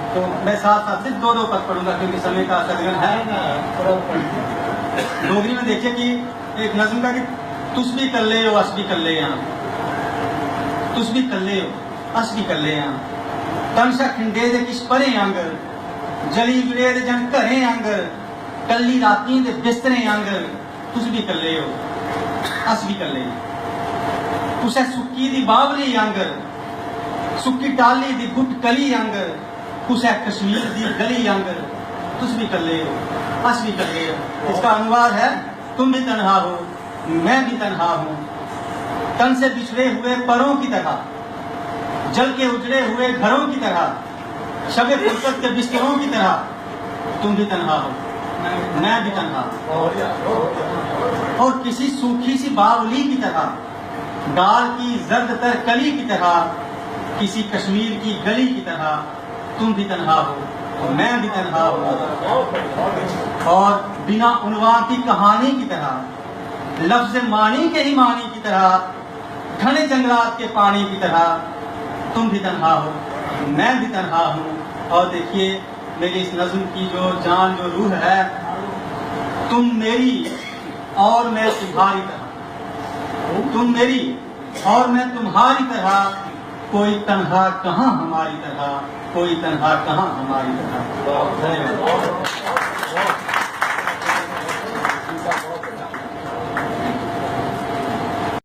तो मैं साथ साथ सिर्फ दो पद पढ़ूंगा क्योंकि समय का सदगन है। डोगरी में देखिए कि एक नज्म का कि तुस भी कर ले हो अस भी कर ले यहाँ, तुस भी कर ले हो अस भी कर ले यहाँ, तमशा खिंडे दे किश परे आंगर, जली जुड़े दे जन घरे आंगर, कली राती दे बिस्तरे आंगर, तुस भी कर ले हो अस भी कर ले, तुसे सुक्की दी बावली आंगर, सुक्की टाली दी गुट कली आंगर, कुसे कश्मीर दी गली आंगर, तुस भी कर ले हो अस भी कर ले हो। इसका अनुवाद है तुम भी तन्हा हो मैं भी तन्हा हूँ, तन से बिछड़े हुए परों की तरह, जल के उजड़े हुए घरों की तरह, शबे फुर्सत के बिस्तरों की तरह, तुम भी तन्हा हो मैं भी तन्हा हूँ। और किसी सूखी सी बावली की तरह, डाल की जर्द तर कली की तरह, किसी कश्मीर की गली की तरह, तुम भी तन्हा हो मैं भी तन्हा हूँ। और बिना उन्वान की कहानी की तरह, लफ्ज मानी के ही मानी की तरह, घने जंगलात के पानी की तरह, तुम भी तन्हा हो मैं भी तन्हा हूँ। और देखिए मेरी इस नज़्म की जो जान जो रूह है, तुम मेरी और मैं तुम्हारी तरह, तुम मेरी और मैं तुम्हारी तरह, कोई तन्हा कहाँ हमारी तरह, कोई तन्हा कहाँ हमारी तरह। धन्यवाद।